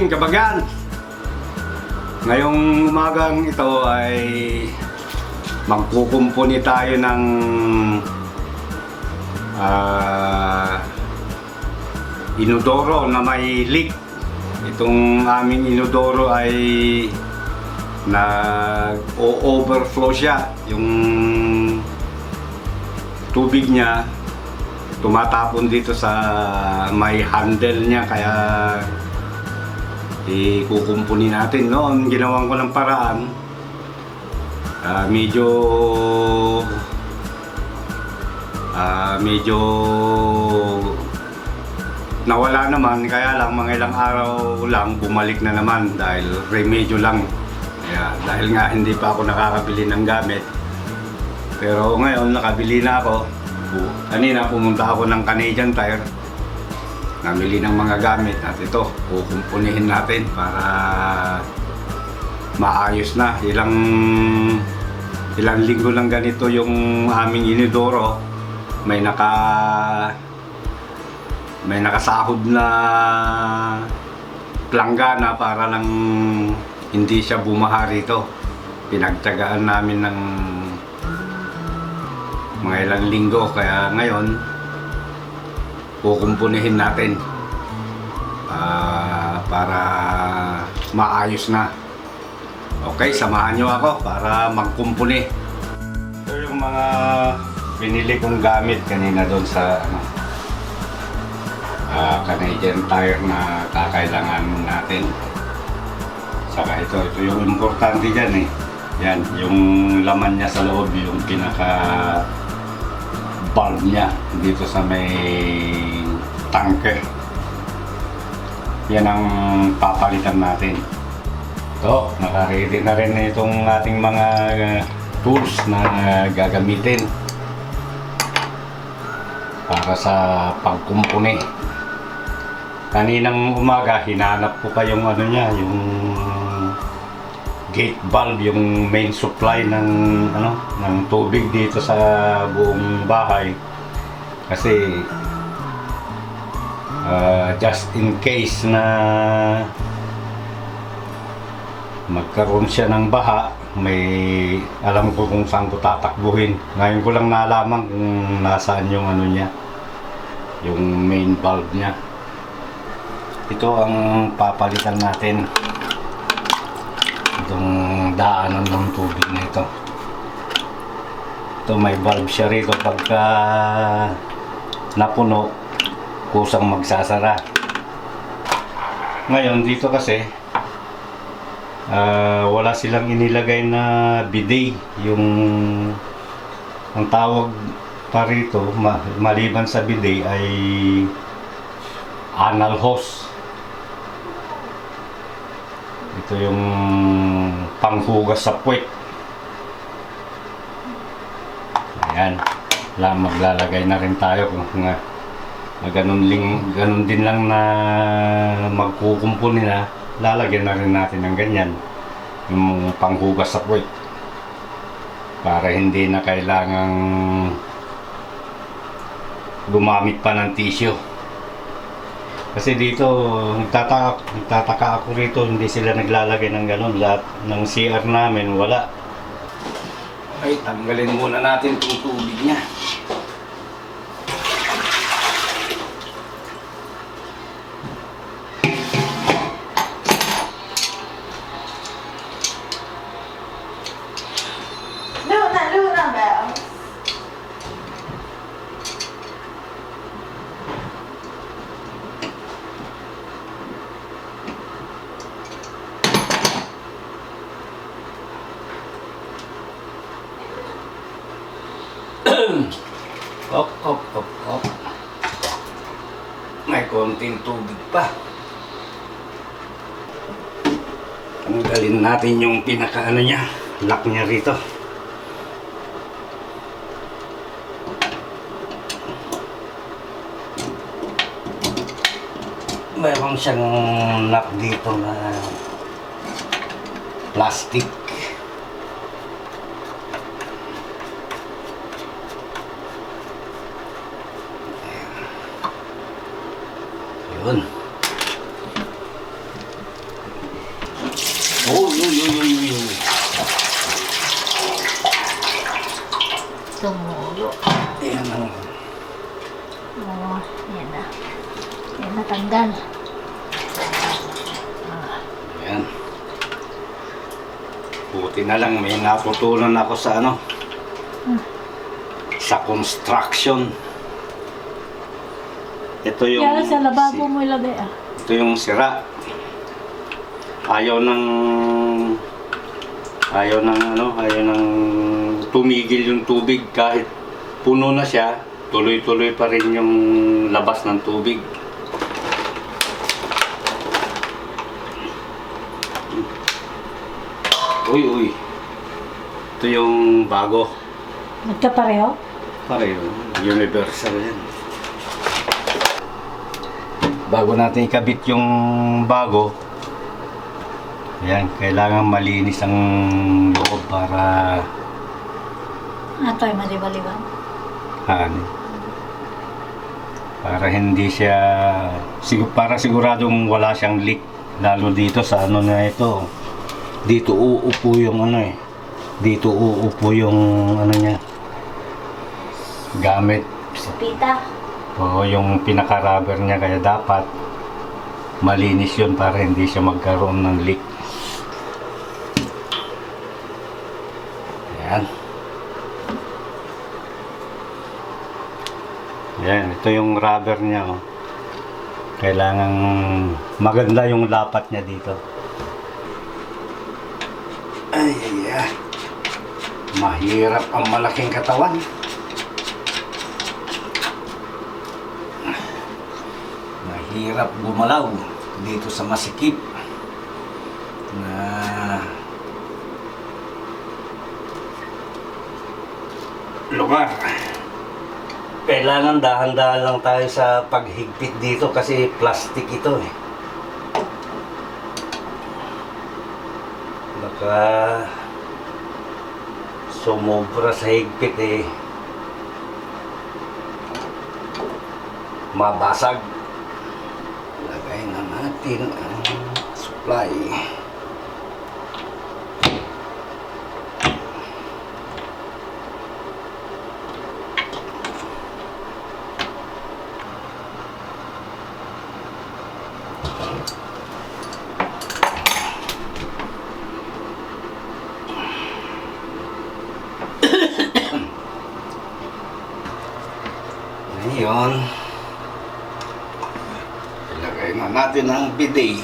morning, kabagan! Ngayong umagang ito ay magkukumpuni tayo ng inodoro na may leak. Itong aming inodoro ay nag-overflow siya. Yung tubig niya tumatapon dito sa may handle niya, kaya ikukumpuni natin. Noon ginawan ko ng paraan, medyo nawala naman, kaya lang mga ilang araw lang bumalik na naman dahil remedyo lang. Kaya dahil nga hindi pa ako nakakabili ng gamit, pero ngayon nakabili na ako. Kanina pumunta ako ng Canadian Tire, namili ng mga gamit at ito kukumpunihin natin para maayos na. Ilang linggo lang ganito yung aming inodoro. May nakasahod na planggana para lang hindi siya bumaha rito. Pinagtiyagaan namin ng mga ilang linggo, kaya ngayon kukumpunihin natin para maayos na. Okay, samahan nyo ako para magkumpuni. Ito yung mga binili kong gamit kanina doon sa Canadian Tire na kakailangan natin. Saka ito yung importante dyan eh. Yan, yung laman niya sa loob, yung pinaka bulb niya dito sa may tanke. Yan ang papalitan natin. Ito, naka-ready na rin itong ating mga tools na gagamitin para sa pagkumpuni. Kaninang umaga hinanap ko pa yung ano niya, yung gate valve, yung main supply ng tubig dito sa buong bahay, kasi just in case na magkaroon siya ng baha, may alam ko kung saan ko tatakbuhin. Ngayon ko lang nalaman kung nasaan yung ano niya, yung main valve niya. Ito ang papalitan natin, itong daanan ng tubig na ito. Ito may valve siya rito, pagka napuno kusang magsasara. Ngayon dito kasi wala silang inilagay na bidet. Yung ang tawag pa rito maliban sa bidet ay anal hose. Ito yung panghugas sa puwet. Ayan, maglalagay na rin tayo kung ganun din lang na magkukumpuni na, lalagyan na rin natin ng ganyan, yung panghugas sa puwet, para hindi na kailangang gumamit pa ng tissue. Kasi dito nagtataka ako rito, hindi sila naglalagay ng ganun. Lahat ng CR namin wala. Ay, tanggalin muna natin itong tubig niya. Luna, Bel. Op. May konting tubig pa. Tanggalin natin yung pinaka niya, lock niya rito. Mayroon siyang lock dito na plastic. Yun. Tumulo. Ayan ang Oo, yan na. Yan na, tanggal. Ayan. Buti na lang may natutunan ako sa ano. Sa construction. Ito yung Yan sa lababo mo ilagay ah. ito yung sira. Ayaw ng tumigil yung tubig kahit puno na siya, tuloy-tuloy pa rin yung labas ng tubig. Uy. Ito yung bago. Nagkapareho? Pareho. Universal yan. Bago natin ikabit yung bago, yan, kailangan malinis ang loob para Ito ay maliwaliwan. ano, para hindi siya para siguradong wala siyang leak, lalo dito sa ano na ito. Dito uupo yung ano eh. Dito uupo yung ano niya. Gamit. Sapita. O yung pinaka-rubber niya, kaya dapat malinis yun para hindi siya magkaroon ng leak. Ayan. Ayan, ito yung rubber niya. Oh. Kailangan maganda yung lapat niya dito. Ay, mahirap ang malaking katawan. Mahirap gumalaw dito sa masikip na lugar. Kailangan dahan-dahan lang tayo sa paghigpit dito kasi plastic ito eh. Baka sumobra sa higpit eh, mabasag. Lagay na natin ang supply. Ngayon, ilagay na natin ang bidet.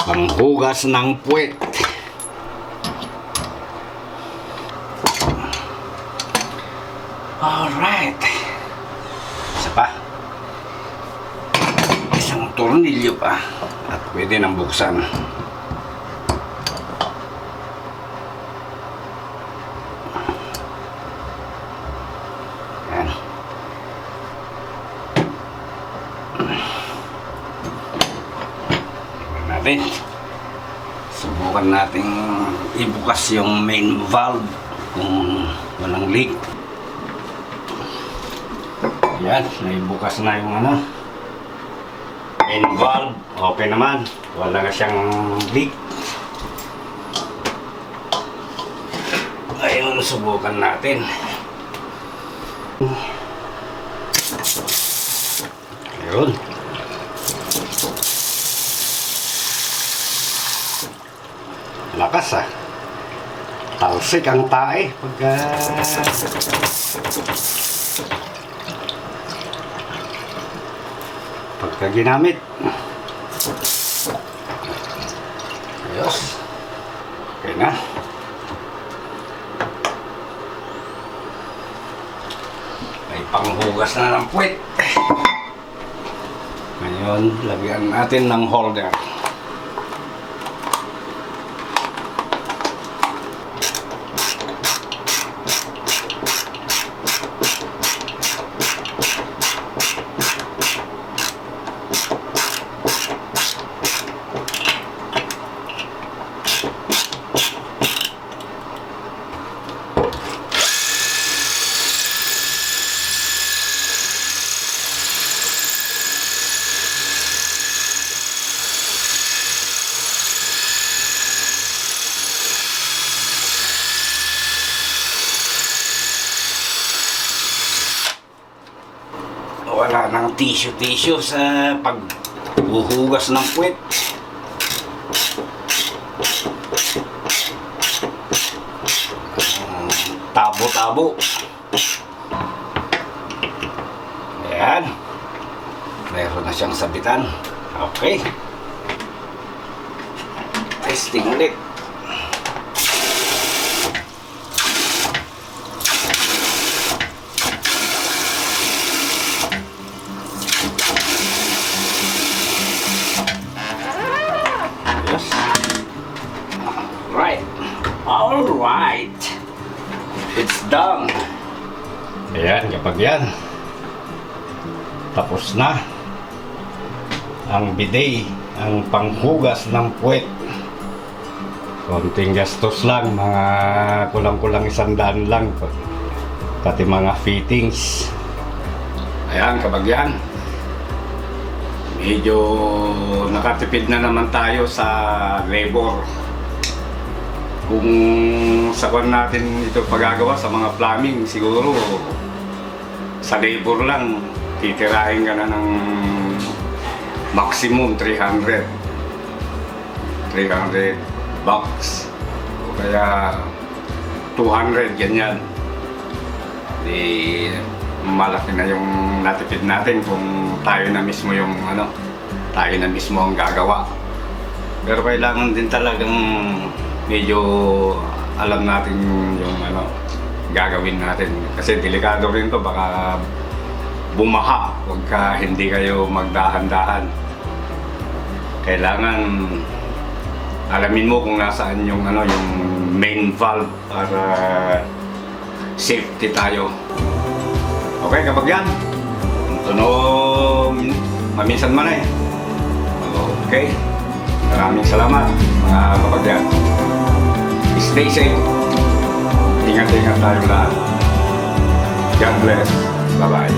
Panghugas ng puwet. Alright. Isa pa. Isang tornilyo pa. At pwede nang buksan. Yan. Tingnan natin. Subukan nating ibukas yung main valve kung walang leak. Yan, naibukas na yung ano, main valve. Okay naman, wala nga siyang leak. Ngayon, subukan natin. Ayun. Lakas ah. Talsik ang tae pagka ginamit. Ayos. Okay na. May panghugas na ng puwet. Ngayon, lagyan natin ng holder. ng tissue sa paghuhugas ng puwet. Tabo-tabo. Ayan. Meron na siyang sabitan. Okay. Testing ulit. Yes. Right. All right. It's done. Ayan, kapag yan, tapos na ang bidet, ang panghugas ng puwet. Konting gastos lang, mga kulang-kulang 100 lang, pati mga fittings. Ayan, kapag yan, medyo nakatipid na naman tayo sa labor. Kung sa kwan natin ito pagagawa sa mga plumbing, siguro sa labor lang titirahin ka na ng maximum 300 bucks o kaya 200, ganyan. Di malaki na yung natipid natin kung tayo na mismo yung tayo na mismo ang gagawa. Pero kailangan din talagang medyo alam natin yung gagawin natin, kasi delikado rin to, baka bumaha pagka hindi kayo magdahan-dahan. Kailangan alamin mo kung nasaan yung yung main valve para safety tayo. Okay, kapag yan maminsan man okay, maraming salamat mga kapagyan. Stay safe. Ingat-ingat tayo lahat. God bless. Bye-bye.